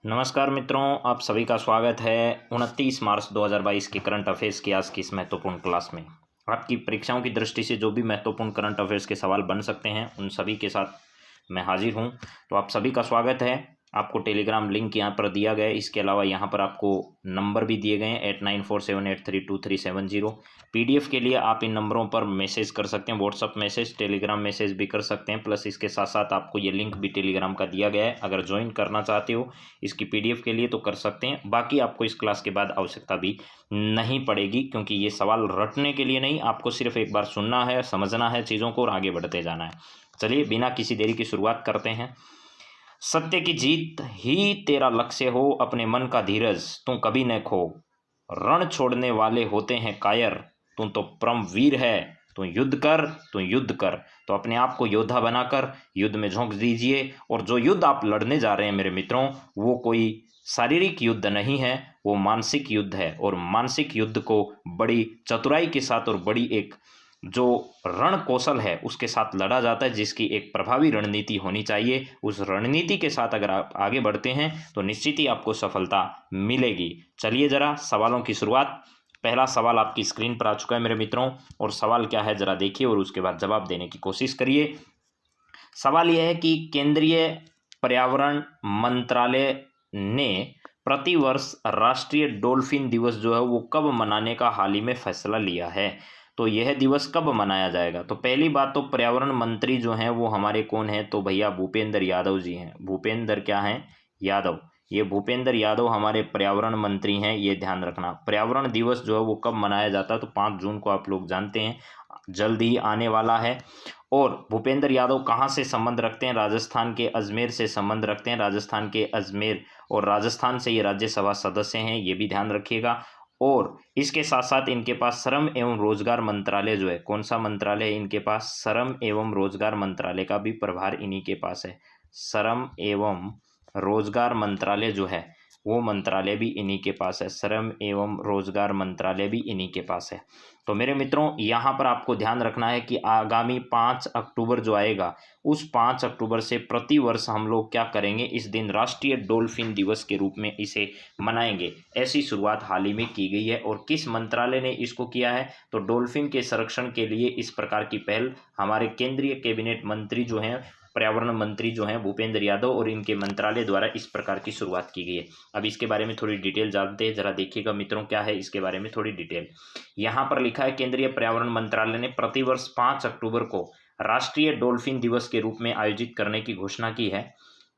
नमस्कार मित्रों, आप सभी का स्वागत है 29 मार्च 2022 के करंट अफेयर्स की आज की इस महत्वपूर्ण क्लास में। आपकी परीक्षाओं की दृष्टि से जो भी महत्वपूर्ण करंट अफेयर्स के सवाल बन सकते हैं उन सभी के साथ मैं हाजिर हूं। तो आप सभी का स्वागत है। आपको टेलीग्राम लिंक यहाँ पर दिया गया है। इसके अलावा यहाँ पर आपको नंबर भी दिए गए हैं 8947832370। PDF के लिए आप इन नंबरों पर मैसेज कर सकते हैं, व्हाट्सअप मैसेज, टेलीग्राम मैसेज भी कर सकते हैं। प्लस इसके साथ साथ आपको ये लिंक भी टेलीग्राम का दिया गया है। अगर ज्वाइन करना चाहते हो इसकी PDF के लिए तो कर सकते हैं। बाकी आपको इस क्लास के बाद आवश्यकता भी नहीं पड़ेगी, क्योंकि ये सवाल रटने के लिए नहीं, आपको सिर्फ एक बार सुनना है, समझना है चीज़ों को और आगे बढ़ते जाना है। चलिए बिना किसी देरी की शुरुआत करते हैं। सत्य की जीत ही तेरा लक्ष्य हो, अपने मन का धीरज तू कभी न खो। रण छोड़ने वाले होते हैं कायर, तू तो परमवीर है, तू युद्ध कर, तू युद्ध कर। तो अपने आप को योद्धा बनाकर युद्ध में झोंक दीजिए। और जो युद्ध आप लड़ने जा रहे हैं मेरे मित्रों, वो कोई शारीरिक युद्ध नहीं है, वो मानसिक युद्ध है। और मानसिक युद्ध को बड़ी चतुराई के साथ और बड़ी एक जो रण कौशल है उसके साथ लड़ा जाता है, जिसकी एक प्रभावी रणनीति होनी चाहिए। उस रणनीति के साथ अगर आप आगे बढ़ते हैं तो निश्चित ही आपको सफलता मिलेगी। चलिए जरा सवालों की शुरुआत। पहला सवाल आपकी स्क्रीन पर आ चुका है मेरे मित्रों, और सवाल क्या है जरा देखिए और उसके बाद जवाब देने की कोशिश करिए। सवाल यह है कि केंद्रीय पर्यावरण मंत्रालय ने प्रतिवर्ष राष्ट्रीय डॉल्फिन दिवस जो है वो कब मनाने का हाल ही में फैसला लिया है। तो यह दिवस कब मनाया जाएगा। तो पहली बात तो पर्यावरण मंत्री जो हैं वो हमारे कौन है, तो भैया भूपेंद्र यादव जी हैं। भूपेंद्र क्या हैं, यादव। ये भूपेंद्र यादव हमारे पर्यावरण मंत्री हैं, ये ध्यान रखना। पर्यावरण दिवस जो है वो कब मनाया जाता है, तो 5 जून को आप लोग जानते हैं, जल्द ही आने वाला है। और भूपेंद्र यादव कहाँ से संबंध रखते हैं, राजस्थान के अजमेर से संबंध रखते हैं। राजस्थान के अजमेर और राजस्थान से ये राज्यसभा सदस्य हैं, ये भी ध्यान रखिएगा। और इसके साथ साथ इनके पास श्रम एवं रोजगार मंत्रालय जो है, कौन सा मंत्रालय है इनके पास, श्रम एवं रोजगार मंत्रालय का भी प्रभार इन्हीं के पास है। श्रम एवं रोजगार मंत्रालय जो है वो मंत्रालय भी इन्हीं के पास है। श्रम एवं रोजगार मंत्रालय भी इन्हीं के पास है। तो मेरे मित्रों यहाँ पर आपको ध्यान रखना है कि आगामी 5 अक्टूबर जो आएगा, उस 5 अक्टूबर से प्रतिवर्ष हम लोग क्या करेंगे, इस दिन राष्ट्रीय डॉल्फिन दिवस के रूप में इसे मनाएंगे। ऐसी शुरुआत हाल ही में की गई है। और किस मंत्रालय ने इसको किया है, तो डॉल्फिन के संरक्षण के लिए इस प्रकार की पहल हमारे केंद्रीय कैबिनेट मंत्री जो हैं, पर्यावरण मंत्री जो हैं भूपेंद्र यादव, और इनके मंत्रालय द्वारा इस प्रकार की शुरुआत की गई है। अब इसके बारे में थोड़ी डिटेल जानते हैं, जरा देखिएगा मित्रों क्या है इसके बारे में थोड़ी डिटेल। यहाँ पर लिखा है केंद्रीय पर्यावरण मंत्रालय ने प्रतिवर्ष 5 अक्टूबर को राष्ट्रीय डॉल्फिन दिवस के रूप में आयोजित करने की घोषणा की है।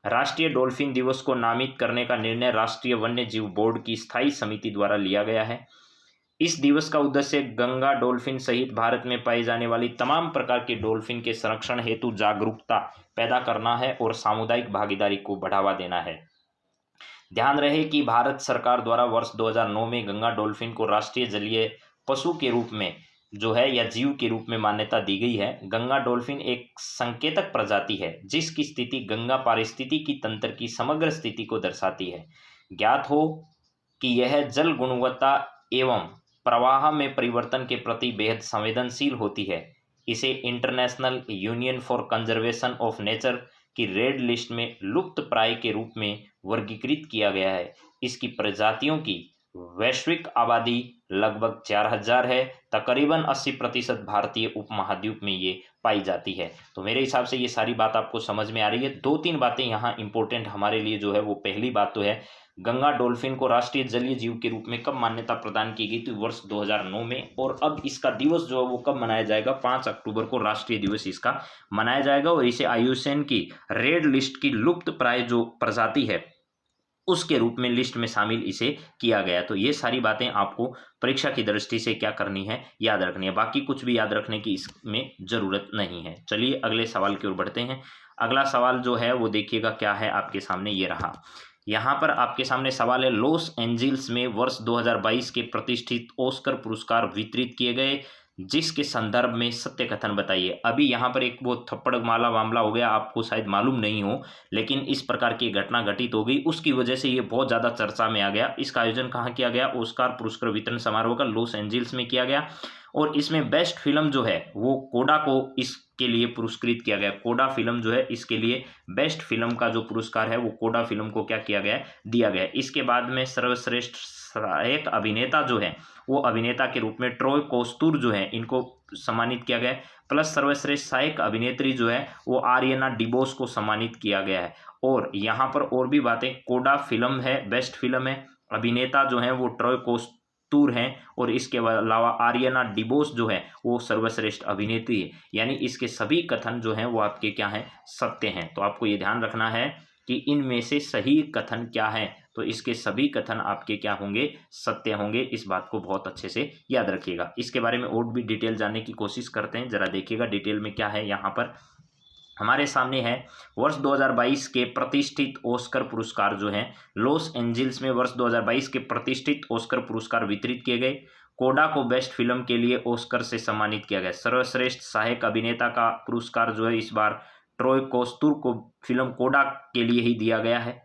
राष्ट्रीय डॉल्फिन दिवस को नामित करने का निर्णय राष्ट्रीय वन्य जीव बोर्ड की स्थायी समिति द्वारा लिया गया है। इस दिवस का उद्देश्य गंगा डॉल्फिन सहित भारत में पाई जाने वाली तमाम प्रकार के डॉल्फिन के संरक्षण हेतु जागरूकता पैदा करना है और सामुदायिक भागीदारी को बढ़ावा देना है। ध्यान रहे कि भारत सरकार द्वारा वर्ष 2009 में गंगा डॉल्फिन को राष्ट्रीय जलीय पशु के रूप में जो है या जीव के रूप में मान्यता दी गई है। गंगा डॉल्फिन एक संकेतक प्रजाति है जिसकी स्थिति गंगा पारिस्थितिकी तंत्र की समग्र स्थिति को दर्शाती है। ज्ञात हो कि यह जल गुणवत्ता एवं प्रवाह में परिवर्तन के प्रति बेहद संवेदनशील होती है। इसे international union for conservation of nature की रेड लिस्ट में लुप्त प्राय के रूप में वर्गीकृत किया गया है। इसकी प्रजातियों की वैश्विक आबादी लगभग 4000 है। तकरीबन 80% भारतीय उपमहाद्वीप में ये पाई जाती है। तो मेरे हिसाब से ये सारी बात आपको समझ में आ रही है। 2-3 बातें यहाँ इंपॉर्टेंट हमारे लिए जो है वो, पहली बात तो है गंगा डॉल्फिन को राष्ट्रीय जलीय जीव के रूप में कब मान्यता प्रदान की गई थी, वर्ष 2009 में। और अब इसका दिवस जो है वो कब मनाया जाएगा, 5 अक्टूबर को राष्ट्रीय दिवस इसका मनाया जाएगा। और इसे IUCN की रेड लिस्ट की लुप्त प्राय जो प्रजाति है उसके रूप में लिस्ट में शामिल इसे किया गया। तो ये सारी बातें आपको परीक्षा की दृष्टि से क्या करनी है, याद रखनी है। बाकी कुछ भी याद रखने की इसमें जरूरत नहीं है। चलिए अगले सवाल की ओर बढ़ते हैं। अगला सवाल जो है वो देखिएगा क्या है आपके सामने, ये रहा। यहाँ पर आपके सामने सवाल है, लॉस एंजिल्स में वर्ष 2022 के प्रतिष्ठित ऑस्कर पुरस्कार वितरित किए गए, जिसके संदर्भ में सत्य कथन बताइए। अभी यहाँ पर एक वो थप्पड़ माला मामला हो गया, आपको शायद मालूम नहीं हो, लेकिन इस प्रकार की घटना घटित हो गई, उसकी वजह से ये बहुत ज़्यादा चर्चा में आ गया। इसका आयोजन कहाँ किया गया, ऑस्कर पुरस्कार वितरण समारोह का लॉस एंजिल्स में किया गया। और इसमें बेस्ट फिल्म जो है वो कोडा को इसके लिए पुरस्कृत किया गया। कोडा फिल्म जो है इसके लिए बेस्ट फिल्म का जो पुरस्कार है वो कोडा फिल्म को क्या किया गया, दिया गया। इसके बाद में सर्वश्रेष्ठ सहायक अभिनेता जो है वो अभिनेता के रूप में ट्रॉय कोस्तूर जो है इनको सम्मानित किया गया है। प्लस सर्वश्रेष्ठ सहायक अभिनेत्री जो है वो आर्यना डिबोस को सम्मानित किया गया है। और यहाँ पर और भी बातें, कोडा फिल्म है बेस्ट फिल्म है, अभिनेता जो है वो ट्रॉय कोस्तूर हैं, और इसके अलावा आर्यना डिबोस जो है वो सर्वश्रेष्ठ अभिनेत्री है। यानी इसके सभी कथन जो हैं वो आपके क्या हैं, सत्य हैं। तो आपको ये ध्यान रखना है कि इनमें से सही कथन क्या है, तो इसके सभी कथन आपके क्या होंगे, सत्य होंगे। इस बात को बहुत अच्छे से याद रखिएगा। इसके बारे में और भी डिटेल जानने की कोशिश करते हैं, जरा देखिएगा डिटेल में क्या है। यहाँ पर हमारे सामने है वर्ष 2022 के प्रतिष्ठित ऑस्कर पुरस्कार जो हैं लॉस एंजल्स में वर्ष 2022 के प्रतिष्ठित ऑस्कर पुरस्कार वितरित किए गए। कोडा को बेस्ट फिल्म के लिए ऑस्कर से सम्मानित किया गया। सर्वश्रेष्ठ सहायक अभिनेता का पुरस्कार जो है इस बार ट्रॉय कोस्तूर को फिल्म कोडा के लिए ही दिया गया है।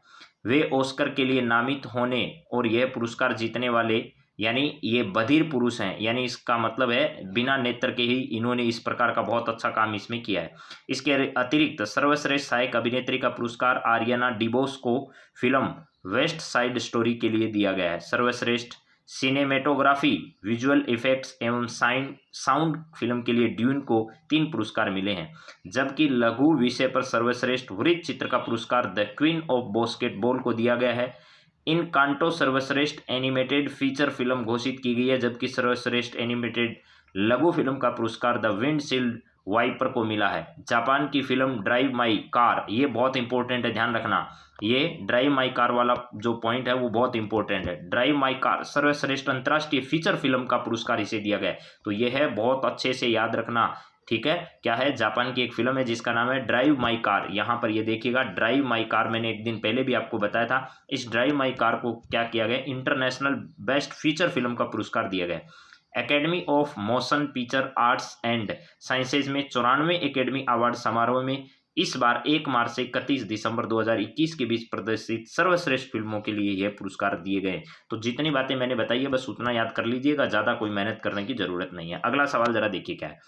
वे ऑस्कर के लिए नामित होने और यह पुरस्कार जीतने वाले यानी ये बधिर पुरुष हैं, यानी इसका मतलब है बिना नेत्र के ही इन्होंने इस प्रकार का बहुत अच्छा काम इसमें किया है। इसके अतिरिक्त सर्वश्रेष्ठ सहायक अभिनेत्री का पुरस्कार आर्यना डिबोस को फिल्म वेस्ट साइड स्टोरी के लिए दिया गया है। सर्वश्रेष्ठ सिनेमेटोग्राफी, विजुअल इफेक्ट्स एवं साउंड फिल्म के लिए ड्यून को 3 पुरस्कार मिले हैं। जबकि लघु विषय पर सर्वश्रेष्ठ वृत्त चित्र का पुरस्कार द क्वीन ऑफ बास्केटबॉल को दिया गया है। इन कांटो सर्वश्रेष्ठ एनिमेटेड फीचर फिल्म घोषित की गई है, जबकि सर्वश्रेष्ठ एनिमेटेड लघु फिल्म का पुरस्कार द विंडशील्ड वाइपर को मिला है। जापान की फिल्म ड्राइव माई कार, ये बहुत इंपॉर्टेंट है, ध्यान रखना, ये ड्राइव माई कार वाला जो पॉइंट है वो बहुत इंपॉर्टेंट है। ड्राइव माई कार सर्वश्रेष्ठ अंतर्राष्ट्रीय फीचर फिल्म का पुरस्कार इसे दिया गया है। तो यह है, बहुत अच्छे से याद रखना, ठीक है। क्या है, जापान की एक फिल्म है जिसका नाम है ड्राइव माई कार। यहाँ पर ये देखिएगा ड्राइव माई कार, मैंने एक दिन पहले भी आपको बताया था। इस ड्राइव माई कार को क्या किया गया, इंटरनेशनल बेस्ट फीचर फिल्म का पुरस्कार दिया गया। Academy of motion picture arts and sciences में 94वें एकेडमी अवार्ड समारोह में इस बार 1 मार्च से 31 दिसंबर 2021 के बीच प्रदर्शित सर्वश्रेष्ठ फिल्मों के लिए यह पुरस्कार दिए गए। तो जितनी बातें मैंने बताई है बस उतना याद कर लीजिएगा, ज़्यादा कोई मेहनत करने की जरूरत नहीं है। अगला सवाल जरा देखिए क्या है।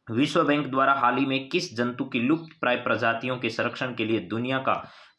विश्व बैंक द्वारा हाल ही में किस जंतु की लुप्त प्राय प्रजातियों के संरक्षण के लिए दुनिया का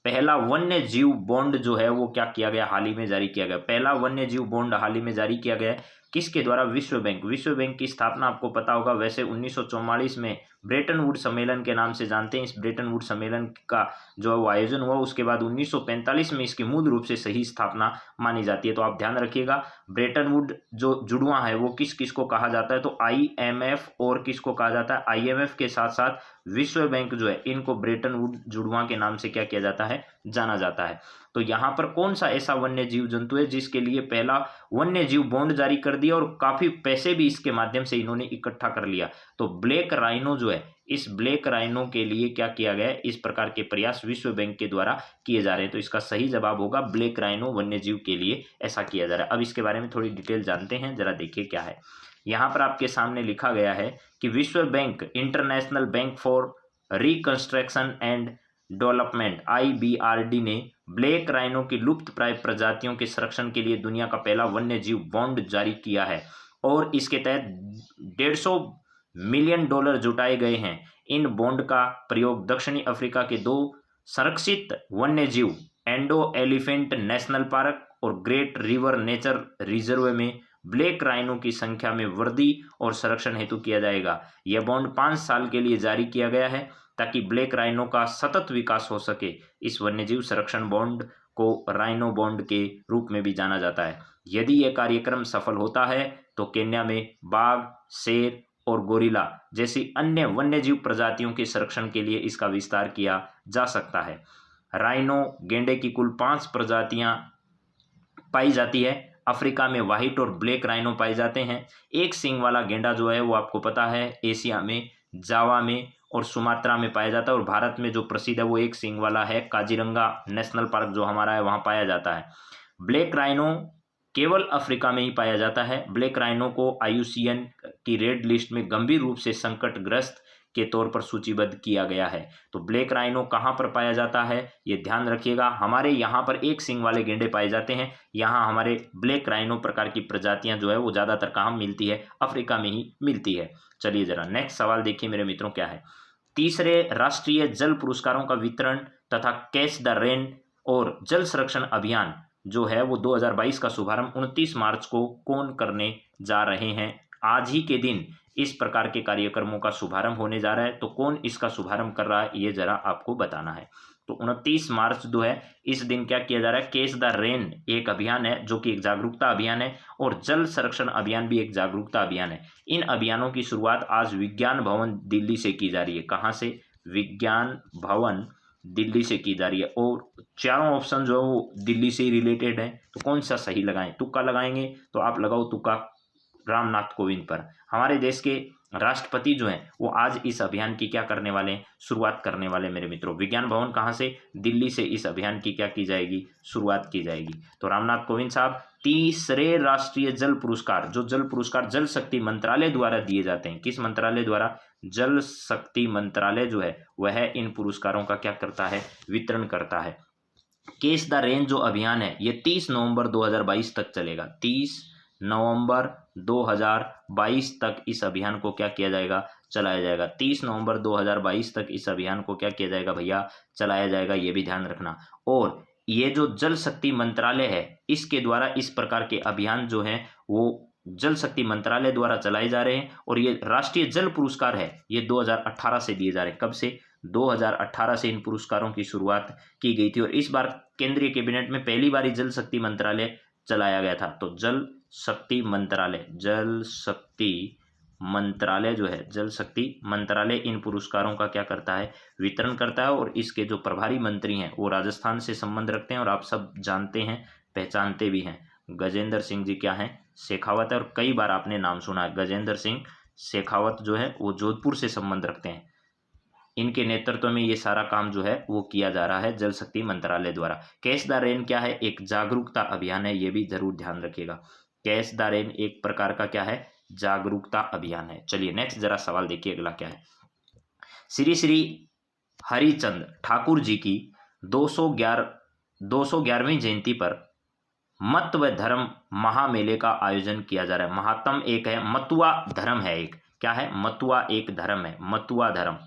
पहला वन्य जीव बॉन्ड जो है वो क्या किया गया, हाल ही में जारी किया गया। पहला वन्य जीव बॉन्ड हाल ही में जारी किया गया है, किसके द्वारा, विश्व बैंक। विश्व बैंक की स्थापना आपको पता होगा, वैसे 1944 में ब्रेटन वुड सम्मेलन के नाम से जानते हैं। इस ब्रेटन वुड सम्मेलन का जो वो आयोजन हुआ उसके बाद 1945 में इसकी मूल रूप से सही स्थापना मानी जाती है। तो आप ध्यान रखिएगा, ब्रेटन वुड जो जुड़वा है वो किस किस को कहा जाता है, तो IMF और किसको कहा जाता है, IMF के साथ साथ विश्व बैंक जो है इनको ब्रेटन वुड जुड़वा के नाम से क्या किया जाता है, जाना जाता है। तो यहाँ पर कौन सा ऐसा वन्य जीव जंतु है जिसके लिए पहला वन्य जीव बॉन्ड जारी कर दिया और काफी पैसे भी इसके माध्यम से इन्होंने इकट्ठा कर लिया, तो ब्लैक राइनो जो है, इस ब्लैक राइनो के लिए क्या किया गया है, इस प्रकार के प्रयास विश्व बैंक के द्वारा किए जा रहे हैं। तो इसका सही जवाब होगा ब्लैक राइनो वन्य जीव के लिए ऐसा किया जा रहा है। अब इसके बारे में थोड़ी डिटेल जानते हैं, जरा देखिए क्या है। यहाँ पर आपके सामने लिखा गया है कि विश्व bank international bank for reconstruction and development IBRD ने ब्लैक राइनो की लुप्त प्राय प्रजातियों के संरक्षण के लिए दुनिया का पहला वन्य जीव बॉन्ड जारी किया है और इसके तहत $150 मिलियन जुटाए गए हैं। इन बॉन्ड का प्रयोग दक्षिणी अफ्रीका के 2 संरक्षित वन्य जीव एंडो एलिफेंट नेशनल पार्क और ग्रेट रिवर नेचर रिजर्व में ब्लैक राइनो की संख्या में वृद्धि और संरक्षण हेतु किया जाएगा। यह बॉन्ड 5 साल के लिए जारी किया गया है ताकि ब्लैक राइनो का सतत विकास हो सके। इस वन्यजीव संरक्षण बॉन्ड को राइनो बॉन्ड के रूप में भी जाना जाता है। यदि यह कार्यक्रम सफल होता है तो केन्या में बाघ, शेर और गोरिल्ला जैसी अन्य वन्यजीव प्रजातियों के संरक्षण के लिए इसका विस्तार किया जा सकता है। राइनो गेंडे की कुल 5 प्रजातियां पाई जाती है। अफ्रीका में व्हाइट और ब्लैक राइनो पाए जाते हैं। एक सींग वाला गेंडा जो है वो आपको पता है एशिया में जावा में और सुमात्रा में पाया जाता है, और भारत में जो प्रसिद्ध है वो एक सींग वाला है, काजीरंगा नेशनल पार्क जो हमारा है वहाँ पाया जाता है। ब्लैक राइनो केवल अफ्रीका में ही पाया जाता है। ब्लैक राइनो को IUCN की रेड लिस्ट में गंभीर रूप से संकटग्रस्त के तौर पर सूचीबद्ध किया गया है। तो ब्लैक राइनो कहाँ पर पाया जाता है ये ध्यान रखिएगा। हमारे यहाँ पर एक सींग वाले गेंडे पाए जाते हैं, यहाँ हमारे ब्लैक राइनो प्रकार की प्रजातियां जो है वो ज़्यादातर कहाँ मिलती है, अफ्रीका में ही मिलती है। चलिए जरा नेक्स्ट सवाल देखिए मेरे मित्रों क्या है। तीसरे राष्ट्रीय जल पुरस्कारों का वितरण तथा कैच द रेन और जल संरक्षण अभियान जो है वो 2022 का शुभारंभ 29 मार्च को कौन करने जा रहे हैं। आज ही के दिन इस प्रकार के कार्यक्रमों का शुभारंभ होने जा रहा है, तो कौन इसका शुभारंभ कर रहा है ये जरा आपको बताना है। तो 29 मार्च जो है इस दिन क्या किया जा रहा है, कैच द रेन एक अभियान है जो कि एक जागरूकता अभियान है, और जल संरक्षण अभियान भी एक जागरूकता अभियान है। इन अभियानों की शुरुआत आज विज्ञान भवन दिल्ली से की जा रही है। कहाँ से? विज्ञान भवन दिल्ली से की जा रही है, और चारों ऑप्शन जो है वो दिल्ली से ही रिलेटेड है। तो कौन सा सही लगाएं? तुक्का लगाएंगे तो आप लगाओ तुक्का रामनाथ कोविंद पर। हमारे देश के राष्ट्रपति जो हैं वो आज इस अभियान की क्या करने वाले हैं, शुरुआत करने वाले मेरे मित्रों। विज्ञान भवन कहाँ से? दिल्ली से इस अभियान की क्या की जाएगी, शुरुआत की जाएगी। तो रामनाथ कोविंद साहब तीसरे राष्ट्रीय जल पुरस्कार, जो जल पुरस्कार जल शक्ति मंत्रालय द्वारा दिए जाते हैं, किस मंत्रालय द्वारा? जल शक्ति मंत्रालय जो है वह इन पुरस्कारों का क्या करता है, वितरण करता है। कैच द रेन जो अभियान है ये 30 नवंबर 2022 तक चलेगा। 30 नवंबर 2022 तक इस अभियान को क्या किया जाएगा, चलाया जाएगा। 30 नवंबर 2022 तक इस अभियान को क्या किया जाएगा भैया, चलाया जाएगा, ये भी ध्यान रखना। और ये जो जल शक्ति मंत्रालय है इसके द्वारा इस प्रकार के अभियान जो हैं वो जल शक्ति मंत्रालय द्वारा चलाए जा रहे हैं, और ये राष्ट्रीय जल पुरस्कार है ये 2018 से दिए जा रहे हैं। कब से? 2018 से इन पुरस्कारों की शुरुआत की गई थी, और इस बार केंद्रीय कैबिनेट में पहली बार जल शक्ति मंत्रालय चलाया गया था। तो जल शक्ति मंत्रालय जो है, जल शक्ति मंत्रालय इन पुरस्कारों का क्या करता है, वितरण करता है। और इसके जो प्रभारी मंत्री हैं वो राजस्थान से संबंध रखते हैं, और आप सब जानते हैं, पहचानते भी हैं। गजेंद्र सिंह जी क्या हैं, शेखावत है, और कई बार आपने नाम सुना है। गजेंद्र सिंह शेखावत जो है वो जोधपुर से संबंध रखते हैं। इनके नेतृत्व में ये सारा काम जो है वो किया जा रहा है जल शक्ति मंत्रालय द्वारा। कैच द रेन क्या है, एक जागरूकता अभियान है, ये भी जरूर ध्यान रखिएगा। कैच द रेन एक प्रकार का क्या है, जागरूकता अभियान है। चलिए नेक्स्ट जरा सवाल देखिए अगला क्या है। श्री श्री हरिचंद ठाकुर जी की 211वीं जयंती पर मत व धर्म महामेले का आयोजन किया जा रहा है। महात्म एक है, मतुआ धर्म है एक, क्या है, मतुआ एक धर्म है, मतुआ धर्म,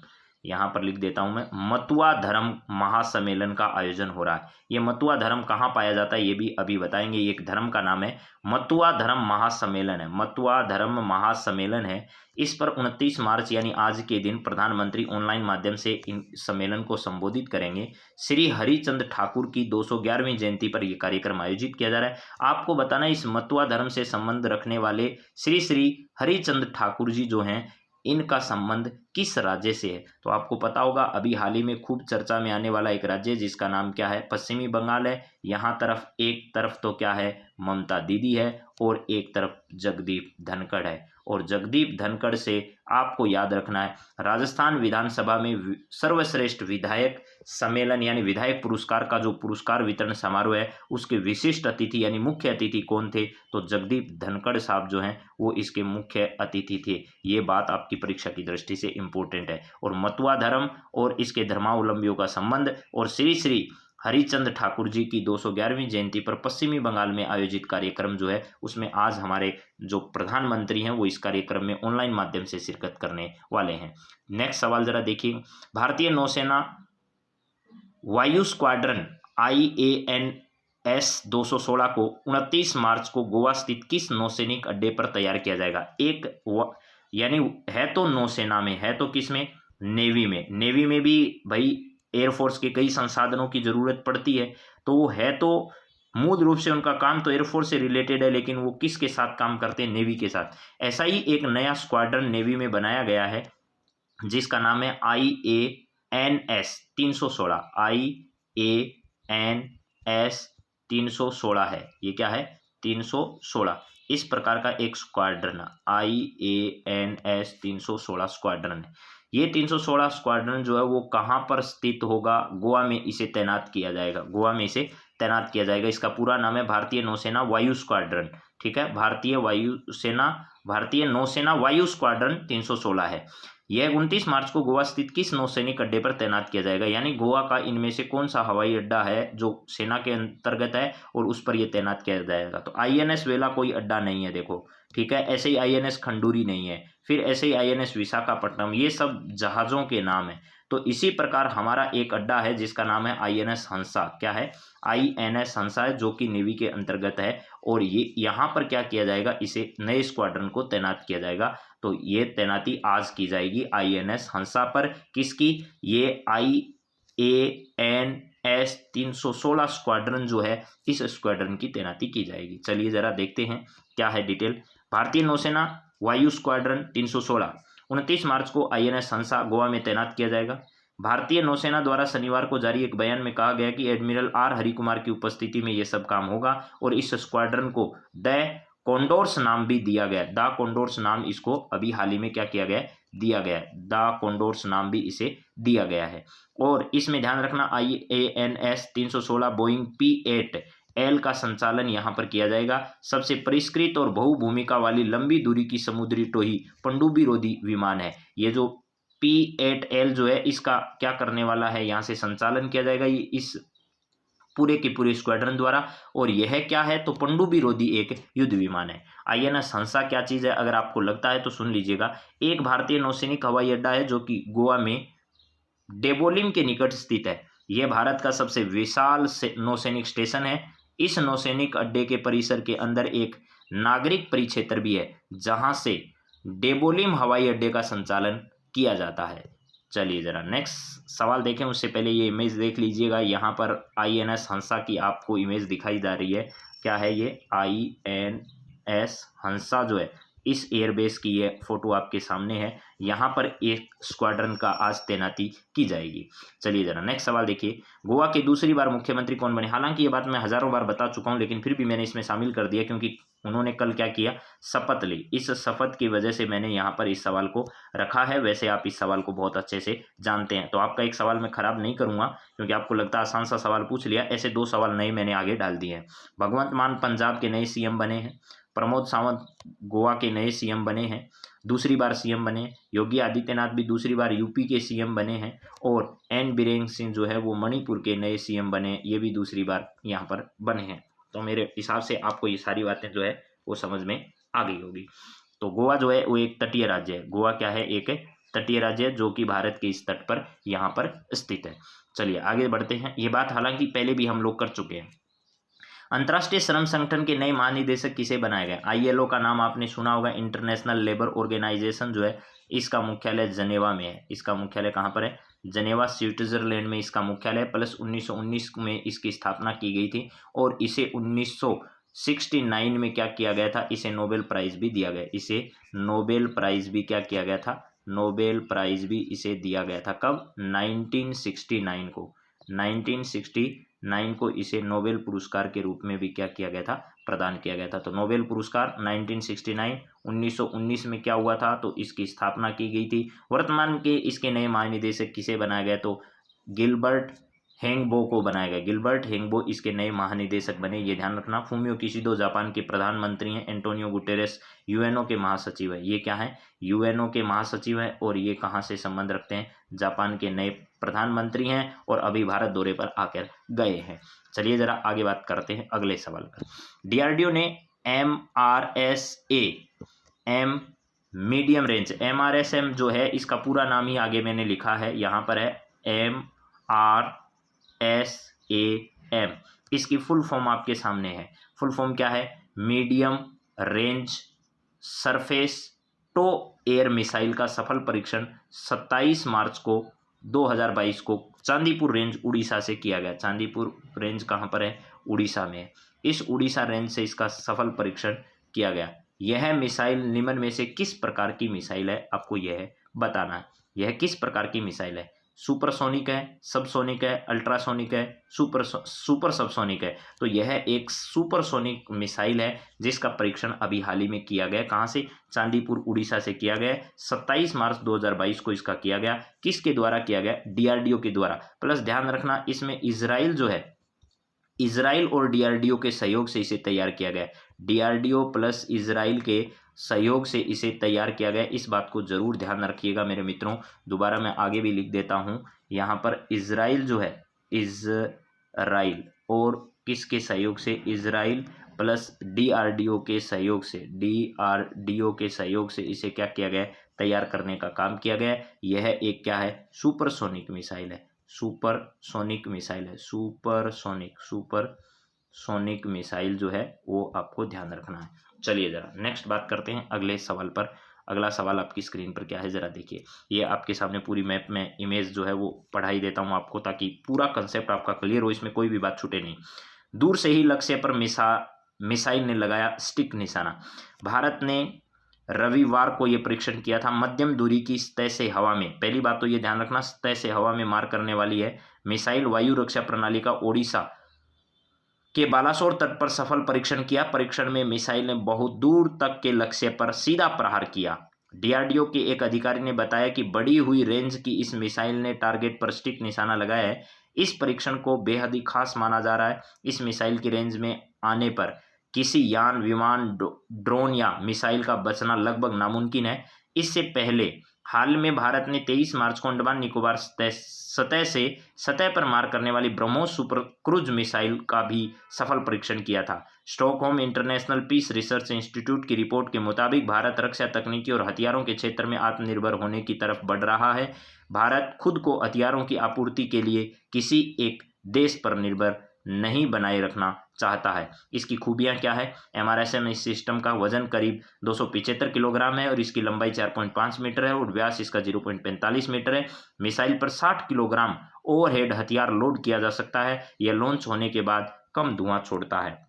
यहाँ पर लिख देता हूं मैं, मतुआ धर्म महासम्मेलन का आयोजन हो रहा है। ये मतुआ धर्म कहाँ पाया जाता है ये भी अभी बताएंगे। ये एक धर्म का नाम है, मतुआ धर्म महासम्मेलन है, मतुआ धर्म महासम्मेलन है। इस पर 29 मार्च यानी आज के दिन प्रधानमंत्री ऑनलाइन माध्यम से इन सम्मेलन को संबोधित करेंगे। श्री हरिचंद ठाकुर की 211वीं जयंती पर यह कार्यक्रम आयोजित किया जा रहा है। आपको बताना इस मतुआ धर्म से संबंध रखने वाले श्री श्री हरिचंद ठाकुर जी जो हैं इनका संबंध किस राज्य से है। तो आपको पता होगा अभी हाल ही में खूब चर्चा में आने वाला एक राज्य जिसका नाम क्या है, पश्चिमी बंगाल है। यहाँ तरफ एक तरफ तो क्या है, ममता दीदी है, और एक तरफ जगदीप धनखड़ है। और जगदीप धनखड़ से आपको याद रखना है राजस्थान विधानसभा में सर्वश्रेष्ठ विधायक सम्मेलन यानी विधायक पुरस्कार का जो पुरस्कार वितरण समारोह है उसके विशिष्ट अतिथि यानी मुख्य अतिथि कौन थे, तो जगदीप धनखड़ साहब जो हैं वो इसके मुख्य अतिथि थे। ये बात आपकी परीक्षा की दृष्टि से इंपॉर्टेंट है। और मतुआ धर्म और इसके धर्मावलंबियों का संबंध और श्री श्री हरिचंद ठाकुर जी की 211वीं जयंती पर पश्चिमी बंगाल में आयोजित कार्यक्रम जो है उसमें आज हमारे जो प्रधानमंत्री हैं वो इस कार्यक्रम में ऑनलाइन माध्यम से शिरकत करने वाले हैं। नेक्स्ट सवाल जरा देखिए, भारतीय नौसेना वायु स्क्वाड्रन IANS 216 को 29 मार्च को गोवा स्थित किस नौसैनिक अड्डे पर तैयार किया जाएगा। एक यानी है तो नौसेना में, है तो किस में, नेवी में। नेवी में भी भाई एयरफोर्स के कई संसाधनों की जरूरत पड़ती है, तो वो है तो मूल रूप से उनका काम तो एयरफोर्स से रिलेटेड है, लेकिन वो किसके साथ काम करते हैं, नेवी के साथ। ऐसा ही एक नया स्क्वाड्रन नेवी में बनाया गया है जिसका नाम है IANS 316, IANS 316 है। ये क्या है, 316। इस प्रकार का एक स्क्वाड्रन IANS 316 स्क्वाड्रन है। ये 316 स्क्वाड्रन जो है वो कहाँ पर स्थित होगा, गोवा में इसे तैनात किया जाएगा, गोवा में इसे तैनात किया जाएगा। इसका पूरा नाम है भारतीय नौसेना वायु स्क्वाड्रन, ठीक है, भारतीय नौसेना वायु स्क्वाड्रन 316 है। यह 29 मार्च को गोवा स्थित किस नौसैनिक अड्डे पर तैनात किया जाएगा, यानी गोवा का इनमें से कौन सा हवाई अड्डा है जो सेना के अंतर्गत है और उस पर यह तैनात किया जाएगा। तो INS वेला कोई अड्डा नहीं है, देखो ठीक है। ऐसे ही INS खंडूरी नहीं है, फिर ऐसे ही INS विशाखापट्टनम, ये सब जहाज़ों के नाम है। तो इसी प्रकार हमारा एक अड्डा है जिसका नाम है INS हंसा। क्या है? INS हंसा है, जो कि नेवी के अंतर्गत है। और ये यहाँ पर क्या किया जाएगा, इसे नए स्क्वाड्रन को तैनात किया जाएगा। तो ये तैनाती आज की जाएगी INS हंसा पर। किसकी? ये IANS 316 स्क्वाड्रन जो है, इस स्क्वाड्रन की तैनाती की जाएगी। चलिए जरा देखते हैं क्या है डिटेल। भारतीय नौसेना वायु स्क्वाड्रन 316 29 मार्च को INS हंसा गोवा में तैनात किया जाएगा। भारतीय नौसेना द्वारा शनिवार को जारी एक बयान में कहा गया कि एडमिरल R हरिकुमार की उपस्थिति में यह सब काम होगा और इस स्क्वाड्रन को द कॉन्डोर्स नाम भी दिया गया। द कॉन्डोर्स नाम इसको अभी हाल ही में क्या किया गया, दिया गया। द कॉन्डोर्स नाम भी इसे दिया गया है। और इसमें ध्यान रखना IANS 316 बोइंग P8L का संचालन यहां पर किया जाएगा। सबसे परिष्कृत और बहुभूमिका वाली लंबी दूरी की समुद्री टोही पनडुब्बी रोधी विमान है। ये जो P8L जो है, इसका क्या करने वाला है, यहाँ से संचालन किया जाएगा इस पूरे के पूरे स्क्वाड्रन द्वारा। और यह क्या है, तो पनडुब्बी रोधी एक युद्ध विमान है। INS हंसा क्या चीज़ है, अगर आपको लगता है तो सुन लीजिएगा। एक भारतीय नौसैनिक हवाई अड्डा है जो कि गोवा में डेबोलिम के निकट स्थित है। यह भारत का सबसे विशाल नौसैनिक स्टेशन है। इस नौसैनिक अड्डे के परिसर के अंदर एक नागरिक परिक्षेत्र भी है जहां से डेबोलिम हवाई अड्डे का संचालन किया जाता है। चलिए जरा नेक्स्ट सवाल देखें, उससे पहले ये इमेज देख लीजिएगा। यहाँ पर INS हंसा की आपको इमेज दिखाई जा रही है। क्या है ये? INS हंसा जो है, इस एयरबेस की ये फोटो आपके सामने है। यहाँ पर एक स्क्वाड्रन का आज तैनाती की जाएगी। चलिए जरा नेक्स्ट सवाल देखिए। गोवा के दूसरी बार मुख्यमंत्री कौन बने? हालांकि ये बात मैं हजारों बार बता चुका हूँ, लेकिन फिर भी मैंने इसमें शामिल कर दिया क्योंकि उन्होंने कल क्या किया, शपथ ली। इस शपथ की वजह से मैंने यहाँ पर इस सवाल को रखा है। वैसे आप इस सवाल को बहुत अच्छे से जानते हैं, तो आपका एक सवाल मैं खराब नहीं करूंगा क्योंकि आपको लगता है आसान सा सवाल पूछ लिया। ऐसे 2 सवाल नए मैंने आगे डाल दिए हैं। भगवंत मान पंजाब के नए CM बने हैं। प्रमोद सावंत गोवा के नए CM बने हैं, दूसरी बार CM बने। योगी आदित्यनाथ भी दूसरी बार UP के CM बने हैं। और N बीरेन सिंह जो है वो मणिपुर के नए CM बने, ये भी दूसरी बार यहाँ पर बने हैं। तो मेरे हिसाब से आपको ये सारी बातें जो है वो समझ में आ गई होगी। तो गोवा जो है वो एक तटीय राज्य है। गोवा क्या है? एक तटीय राज्य है जो कि भारत के इस तट पर यहाँ पर स्थित है। चलिए आगे बढ़ते हैं। ये बात हालांकि पहले भी हम लोग कर चुके हैं। अंतर्राष्ट्रीय श्रम संगठन के नए महानिदेशक किसे बनाया गया? ILO का नाम आपने सुना होगा, इंटरनेशनल लेबर ऑर्गेनाइजेशन जो है, इसका मुख्यालय जनेवा में है। इसका मुख्यालय कहाँ पर है? जनेवा स्विट्जरलैंड में इसका मुख्यालय। प्लस 1919 में इसकी स्थापना की गई थी और इसे 1969 में क्या किया गया था, इसे नोबेल प्राइज भी दिया गया। इसे नोबेल प्राइज भी क्या किया गया था, नोबेल प्राइज भी इसे दिया गया था। कब? 1969 को। 1969 को इसे नोबेल पुरस्कार के रूप में भी क्या किया गया था, प्रदान किया गया था। तो नोबेल पुरस्कार 1969, 1919 में क्या हुआ था, तो इसकी स्थापना की गई थी। वर्तमान के इसके नए महानिदेशक किसे बनाया गया, तो गिलबर्ट हेंगबो को बनाया गया। गिलबर्ट हेंगबो इसके नए महानिदेशक बने, ये ध्यान रखना। फूमियो किशिडो जापान के प्रधानमंत्री हैं। एंटोनियो गुटेरेस UNO के महासचिव है। ये क्या है? UNO के महासचिव है। और ये कहाँ से संबंध रखते हैं? जापान के नए प्रधानमंत्री हैं और अभी भारत दौरे पर आकर गए हैं। चलिए जरा आगे बात करते हैं अगले सवाल पर। DRDO ने MRSA M medium range, MRSM जो है इसका पूरा नाम ही आगे मैंने लिखा है, यहाँ पर है MRSAM। इसकी फुल फॉर्म आपके सामने है। फुल फॉर्म क्या है? Medium range surface to air missile का सफल परीक्षण 27 मार्च को 2022 को चांदीपुर रेंज उड़ीसा से किया गया। चांदीपुर रेंज कहाँ पर है? उड़ीसा में है। इस उड़ीसा रेंज से इसका सफल परीक्षण किया गया। यह मिसाइल निम्न में से किस प्रकार की मिसाइल है, आपको यह बताना है। यह किस प्रकार की मिसाइल है? सुपरसोनिक है, सबसोनिक है, अल्ट्रासोनिक है, सुपर सबसोनिक है। तो यह एक सुपरसोनिक मिसाइल है जिसका परीक्षण अभी हाल ही में किया गया। कहाँ से? चांदीपुर उड़ीसा से किया गया। 27 मार्च 2022 को इसका किया गया। किसके द्वारा किया गया? DRDO के द्वारा। प्लस ध्यान रखना इसमें इजराइल जो है, इजराइल और DRDO के सहयोग से इसे तैयार किया गया। DRDO प्लस इजराइल के सहयोग से इसे तैयार किया गया, इस बात को जरूर ध्यान रखिएगा मेरे मित्रों। दोबारा मैं आगे भी लिख देता हूँ, यहाँ पर इजराइल जो है, इजराइल और किसके सहयोग से, इजराइल प्लस डीआरडीओ के सहयोग से, डीआरडीओ के सहयोग से इसे क्या किया गया, तैयार करने का काम किया गया। यह एक क्या है, सुपरसोनिक मिसाइल है, सुपरसोनिक मिसाइल है, सुपरसोनिक मिसाइल जो है वो आपको ध्यान रखना है। चलिए जरा नेक्स्ट बात करते हैं अगले सवाल पर। अगला सवाल आपकी स्क्रीन पर क्या है जरा देखिए, ये आपके सामने पूरी मैप में इमेज जो है वो पढ़ाई देता हूँ आपको, ताकि पूरा कंसेप्ट आपका क्लियर हो, इसमें कोई भी बात छूटे नहीं। दूर से ही लक्ष्य पर मिसाइल ने लगाया स्टिक निशाना। भारत ने रविवार को यह परीक्षण किया था। मध्यम दूरी की सतह से हवा में, पहली बात तो ये ध्यान रखना, सतह से हवा में मार करने वाली है मिसाइल। वायु रक्षा प्रणाली का ओडिशा के बालासोर तट पर सफल परीक्षण किया। परीक्षण में मिसाइल ने बहुत दूर तक के लक्ष्य पर सीधा प्रहार किया। डीआरडीओ के एक अधिकारी ने बताया कि बढ़ी हुई रेंज की इस मिसाइल ने टारगेट पर स्टिक निशाना लगाया है। इस परीक्षण को बेहद ही खास माना जा रहा है। इस मिसाइल की रेंज में आने पर किसी यान, विमान, ड्रोन या मिसाइल का बचना लगभग नामुमकिन है। इससे पहले हाल में भारत ने 23 मार्च को अंडमान निकोबार सतह पर मार करने वाली ब्रह्मोस सुपर क्रूज मिसाइल का भी सफल परीक्षण किया था। Stockholm International Peace Research Institute की रिपोर्ट के मुताबिक भारत रक्षा तकनीकी और हथियारों के क्षेत्र में आत्मनिर्भर होने की तरफ बढ़ रहा है। भारत खुद को हथियारों की आपूर्ति के लिए किसी एक देश पर निर्भर नहीं बनाए रखना चाहता है। इसकी खूबियां क्या है, एमआरएसएम इस सिस्टम का वजन करीब 275 किलोग्राम है और इसकी लंबाई 4.5 मीटर है और व्यास इसका 0.45 मीटर है। मिसाइल पर 60 किलोग्राम ओवरहेड हथियार लोड किया जा सकता है। यह लॉन्च होने के बाद कम धुआं छोड़ता है।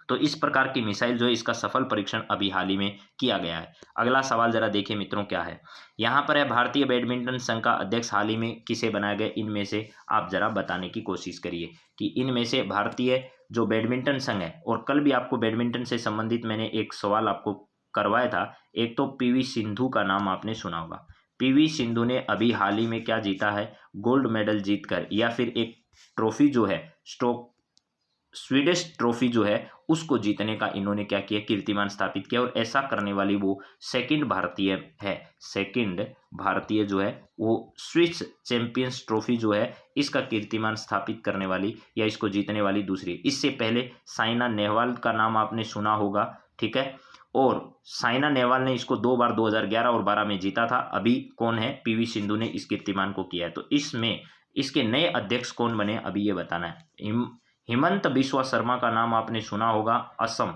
तो इस प्रकार की मिसाइल जो है, इसका सफल परीक्षण अभी हाल ही में किया गया है। अगला सवाल जरा देखिए मित्रों क्या है, यहाँ पर है भारतीय बैडमिंटन संघ का अध्यक्ष हाल ही में किसे बनाया गया। इनमें से आप जरा बताने की कोशिश करिए कि इनमें से भारतीय जो बैडमिंटन संघ है, और कल भी आपको बैडमिंटन से संबंधित मैंने एक सवाल आपको करवाया था। एक तो पीवी सिंधु का नाम आपने सुना होगा। पीवी सिंधु ने अभी हाल ही में क्या जीता है, गोल्ड मेडल जीतकर, या फिर एक ट्रॉफी जो है स्वीडिश ट्रॉफी जो है उसको जीतने का इन्होंने क्या किया, कीर्तिमान स्थापित किया। और ऐसा करने वाली वो सेकंड भारतीय है, सेकंड भारतीय जो है वो स्विस चैंपियंस ट्रॉफी जो है इसका कीर्तिमान स्थापित करने वाली या इसको जीतने वाली दूसरी। इससे पहले साइना नेहवाल का नाम आपने सुना होगा, ठीक है, और साइना नेहवाल ने इसको 2 बार 2011 और 12 में जीता था। अभी कौन है, पीवी सिंधु ने इस कीर्तिमान को किया है। तो इसमें इसके नए अध्यक्ष कौन बने अभी ये बताना है। हिमंत बिस्वा शर्मा का नाम आपने सुना होगा, असम,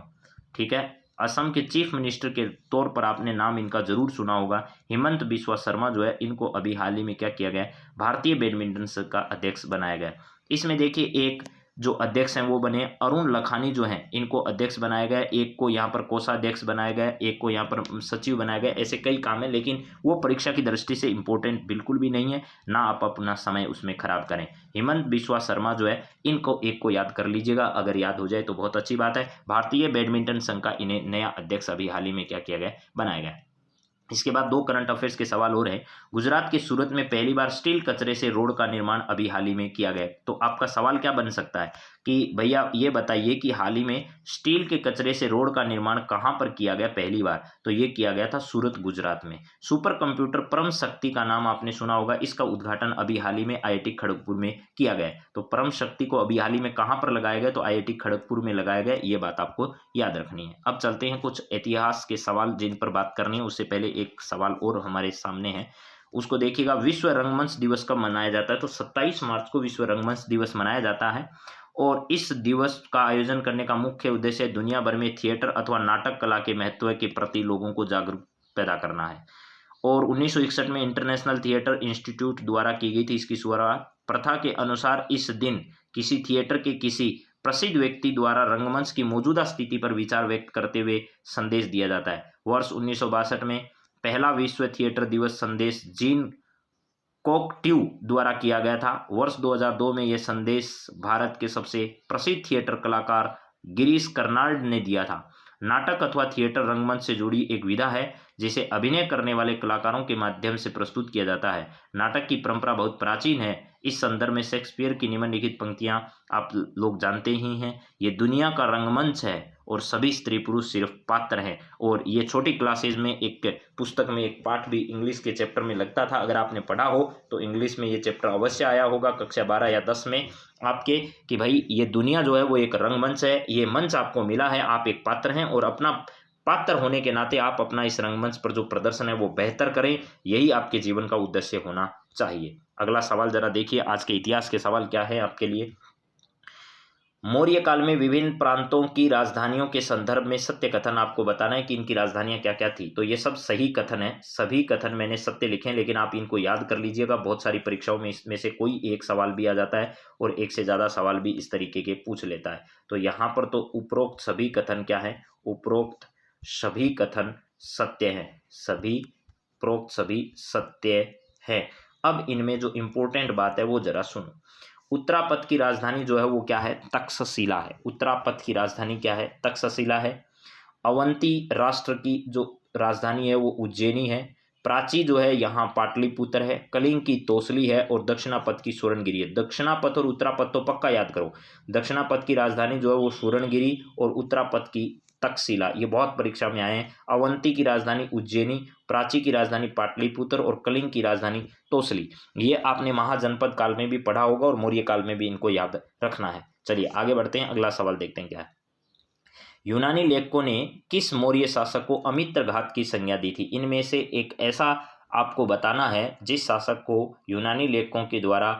ठीक है, असम के चीफ मिनिस्टर के तौर पर आपने नाम इनका जरूर सुना होगा। हिमंत बिस्वा शर्मा जो है इनको अभी हाल ही में क्या किया गया, भारतीय बैडमिंटन संघ का अध्यक्ष बनाया गया। इसमें देखिए एक जो अध्यक्ष हैं वो बने अरुण लखानी जो हैं, इनको अध्यक्ष बनाया गया। एक को यहाँ पर कोषाध्यक्ष बनाया गया, एक को यहाँ पर सचिव बनाया गया। ऐसे कई काम है, लेकिन वो परीक्षा की दृष्टि से इंपॉर्टेंट बिल्कुल भी नहीं है, ना आप अपना समय उसमें खराब करें। हिमंत बिस्वा शर्मा जो है इनको एक को याद कर लीजिएगा, अगर याद हो जाए तो बहुत अच्छी बात है। भारतीय बैडमिंटन संघ का इन्हें नया अध्यक्ष अभी हाल ही में क्या किया गया, बनाया गया। इसके बाद 2 करंट अफेयर्स के सवाल हो रहे हैं। गुजरात के सूरत में पहली बार स्टील कचरे से रोड का निर्माण अभी हाल ही में किया गया। तो आपका सवाल क्या बन सकता है कि भैया ये बताइए कि हाल ही में स्टील के कचरे से रोड का निर्माण कहाँ पर किया गया पहली बार। तो ये किया गया था सूरत, गुजरात में। सुपर कंप्यूटर परम शक्ति का नाम आपने सुना होगा, इसका उद्घाटन अभी हाल ही में आईआईटी खड़गपुर में किया गया। तो परम शक्ति को अभी हाल ही में कहाँ पर लगाया गया, तो आईआईटी खड़गपुर में लगाया गया। ये बात आपको याद रखनी है। अब चलते हैं कुछ इतिहास के सवाल जिन पर बात करनी है। उससे पहले एक सवाल और हमारे सामने है, उसको देखिएगा। विश्व रंगमंच दिवस कब मनाया जाता है, तो 27 मार्च को विश्व रंगमंच दिवस मनाया जाता है। और इस दिवस का आयोजन करने का मुख्य उद्देश्य दुनिया भर में थिएटर अथवा नाटक कला के महत्व के प्रति लोगों को जागरूक पैदा करना है। और 1961 में इंटरनेशनल थिएटर इंस्टीट्यूट द्वारा की गई थी इसकी शुरुआत। प्रथा के अनुसार इस दिन किसी थिएटर के किसी प्रसिद्ध व्यक्ति द्वारा रंगमंच की मौजूदा स्थिति पर विचार व्यक्त करते हुए संदेश दिया जाता है। वर्ष 1962 में पहला विश्व थिएटर दिवस संदेश जीन कोकट्यू द्वारा किया गया था। वर्ष 2002 में यह संदेश भारत के सबसे प्रसिद्ध थिएटर कलाकार गिरीश कर्नाड ने दिया था। नाटक अथवा थिएटर रंगमंच से जुड़ी एक विधा है जिसे अभिनय करने वाले कलाकारों के माध्यम से प्रस्तुत किया जाता है। नाटक की परंपरा बहुत प्राचीन है। इस संदर्भ में शेक्सपियर की निम्नलिखित पंक्तियां आप लोग जानते ही हैं। ये दुनिया का रंगमंच है और सभी स्त्री पुरुष सिर्फ पात्र हैं। और ये छोटी क्लासेज में एक पुस्तक में एक पाठ भी इंग्लिश के चैप्टर में लगता था, अगर आपने पढ़ा हो तो इंग्लिश में ये चैप्टर अवश्य आया होगा कक्षा 12 या 10 में आपके, कि भाई ये दुनिया जो है वो एक रंगमंच है, ये मंच आपको मिला है, आप एक पात्र हैं और अपना पात्र होने के नाते आप अपना इस रंगमंच पर जो प्रदर्शन है वो बेहतर करें, यही आपके जीवन का उद्देश्य होना चाहिए। अगला सवाल जरा देखिए, आज के इतिहास के सवाल क्या है आपके लिए। मौर्य काल में विभिन्न प्रांतों की राजधानियों के संदर्भ में सत्य कथन आपको बताना है कि इनकी राजधानियां क्या क्या थी। तो ये सब सही कथन है, सभी कथन मैंने सत्य लिखे हैं, लेकिन आप इनको याद कर लीजिएगा, बहुत सारी परीक्षाओं में इसमें से कोई एक सवाल भी आ जाता है और एक से ज़्यादा सवाल भी इस तरीके के पूछ लेता है। तो यहाँ पर तो उपरोक्त सभी कथन क्या है, उपरोक्त सभी कथन सत्य हैं, सभी उपरोक्त सभी सत्य है। अब इनमें जो इंपॉर्टेंट बात है वो जरा सुनो। उत्तरापथ की राजधानी जो है वो क्या है, तक्षशिला है। उत्तरापथ की राजधानी क्या है, तक्षशिला है। अवंती राष्ट्र की जो राजधानी है वो उज्जैनी है। प्राची जो है यहाँ पाटलिपुत्र है। कलिंग की तोसली है और दक्षिणापथ की सूरणगिरी है। दक्षिणापथ और उत्तरापथ तो पक्का याद करो। दक्षिणापथ की राजधानी जो है वो सूरणगिरी और उत्तरापथ की तक्षशिला, ये बहुत परीक्षा में आए हैं। अवंती की राजधानी उज्जैनी, प्राची की राजधानी पाटलिपुत्र और कलिंग की राजधानी तोसली। ये आपने महाजनपद काल में भी पढ़ा होगा और मौर्य काल में भी इनको याद रखना है। चलिए आगे बढ़ते हैं, अगला सवाल देखते हैं क्या है। यूनानी लेखकों ने किस मौर्य शासक को अमित्रघात की संज्ञा दी थी। इनमें से एक ऐसा आपको बताना है जिस शासक को यूनानी लेखकों के द्वारा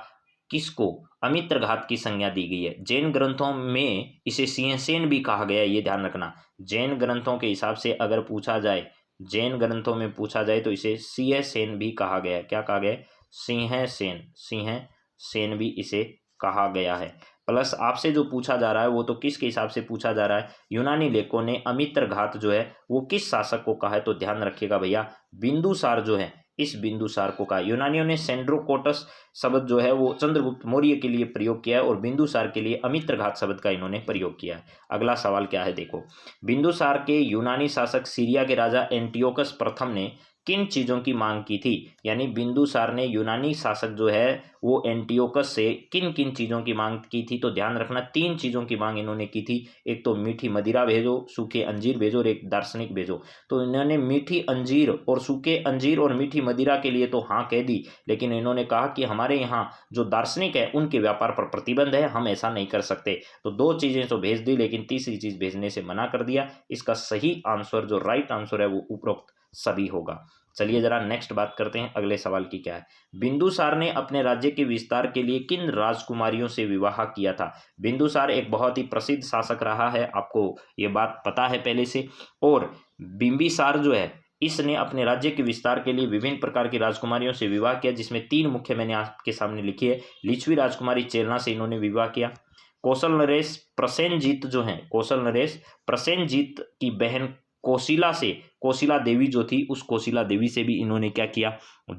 किसको अमित्रघात की संज्ञा दी गई है। जैन ग्रंथों में इसे सिंहसेन भी कहा गया है, ये ध्यान रखना। जैन ग्रंथों के हिसाब से अगर पूछा जाए, जैन ग्रंथों में पूछा जाए तो इसे सिंहसेन भी कहा गया है। क्या कहा गया है, सिंहसेन, सिंहसेन भी इसे कहा गया है। प्लस आपसे जो पूछा जा रहा है वो तो किसके हिसाब से पूछा जा रहा है, यूनानी लेखकों ने अमित्रघात जो है वो किस शासक को कहा है। तो ध्यान रखिएगा भैया, बिंदुसार जो है, इस बिंदुसार को कहा। यूनानियों ने सेंड्रोकोटस शब्द जो है वो चंद्रगुप्त मौर्य के लिए प्रयोग किया है और बिंदुसार के लिए अमित्रघात शब्द का इन्होंने प्रयोग किया है। अगला सवाल क्या है देखो। बिंदुसार के यूनानी शासक सीरिया के राजा एंटियोकस प्रथम ने किन चीज़ों की मांग की थी। यानी बिंदुसार ने यूनानी शासक जो है वो एंटियोकस से किन किन चीज़ों की मांग की थी। तो ध्यान रखना, 3 चीज़ों की मांग इन्होंने की थी। एक तो मीठी मदिरा भेजो, सूखे अंजीर भेजो और एक दार्शनिक भेजो। तो इन्होंने मीठी अंजीर और सूखे अंजीर और मीठी मदिरा के लिए तो हाँ कह दी, लेकिन इन्होंने कहा कि हमारे यहाँ जो दार्शनिक है उनके व्यापार पर प्रतिबंध है, हम ऐसा नहीं कर सकते। तो 2 चीज़ें तो भेज दी, लेकिन तीसरी चीज़ भेजने से मना कर दिया। इसका सही आंसर, जो राइट आंसर है, वो उपरोक्त सभी होगा। चलिए जरा नेक्स्ट बात करते हैं, अगले सवाल की क्या है। बिंदुसार ने अपने राज्य के विस्तार के लिए किन राजकुमारियों से विवाह किया था। बिंदुसार एक बहुत ही प्रसिद्ध शासक रहा है, आपको ये बात पता है पहले से। और बिंबिसार जो है इसने अपने राज्य के विस्तार के लिए विभिन्न प्रकार की राजकुमारियों से विवाह किया, जिसमें 3 मुख्य मैंने आपके सामने लिखी है। लिच्छवी राजकुमारी चेरना से इन्होंने विवाह किया। कौशल नरेश प्रसेनजीत जो है, कौशल नरेश प्रसेनजीत की बहन कोशिला से, कोशिला देवी जो थी उस कोशिला देवी से भी इन्होंने क्या किया,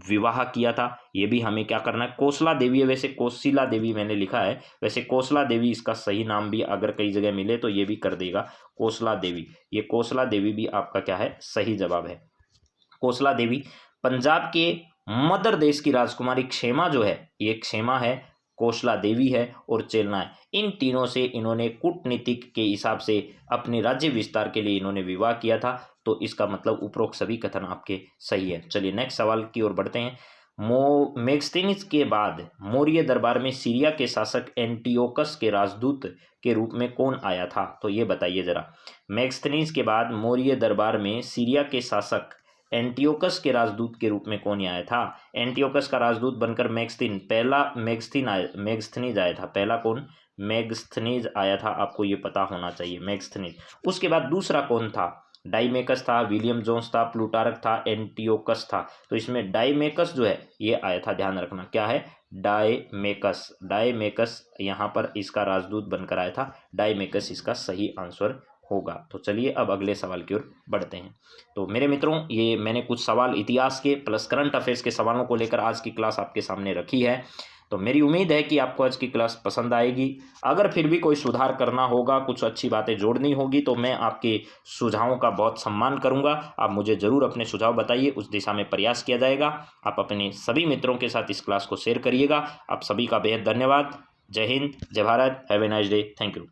विवाह किया था। ये भी हमें क्या करना है, कोसला देवी है, वैसे कोशिला देवी मैंने लिखा है, वैसे कोसला देवी इसका सही नाम भी अगर कई जगह मिले तो ये भी कर देगा, कोसला देवी। ये कोसला देवी भी आपका क्या है, सही जवाब है। कोसला देवी। पंजाब के मदर देश की राजकुमारी क्षेमा जो है, ये क्षेमा है, कोसला देवी है और चेलना है। इन तीनों से इन्होंने कूटनीतिक के हिसाब से अपने राज्य विस्तार के लिए इन्होंने विवाह किया था। तो इसका मतलब उपरोक्त सभी कथन आपके सही है। चलिए नेक्स्ट सवाल की ओर बढ़ते हैं। मेगस्थनीज के बाद मौर्य दरबार में सीरिया के शासक एंटियोकस के राजदूत के रूप में कौन आया था। तो ये बताइए जरा। मेगस्थनीज के बाद मौर्य दरबार में सीरिया के शासक एंटियोकस के राजदूत के रूप में कौन आया था। एंटियोकस का राजदूत बनकर मेगस्थीन, पहला मेगस्थनीज आया था। पहला कौन, मेगस्थनीज आया था, आपको ये पता होना चाहिए, मेगस्थनीज। उसके बाद दूसरा कौन था, डाइमेकस था, विलियम जोन्स था, प्लूटार्क था, एंटियोकस था। तो इसमें डाइमेकस जो है ये आया था, ध्यान रखना क्या है, डाइमेकस। डाइमेकस यहाँ पर इसका राजदूत बनकर आया था, डाइमेकस इसका सही आंसर होगा। तो चलिए अब अगले सवाल की ओर बढ़ते हैं। तो मेरे मित्रों, ये मैंने कुछ सवाल इतिहास के प्लस करंट अफेयर्स के सवालों को लेकर आज की क्लास आपके सामने रखी है। तो मेरी उम्मीद है कि आपको आज की क्लास पसंद आएगी। अगर फिर भी कोई सुधार करना होगा, कुछ अच्छी बातें जोड़नी होगी, तो मैं आपके सुझावों का बहुत सम्मान करूंगा। आप मुझे ज़रूर अपने सुझाव बताइए, उस दिशा में प्रयास किया जाएगा। आप अपने सभी मित्रों के साथ इस क्लास को शेयर करिएगा। आप सभी का बेहद धन्यवाद। जय हिंद, जय Bharat, have a nice day, thank you.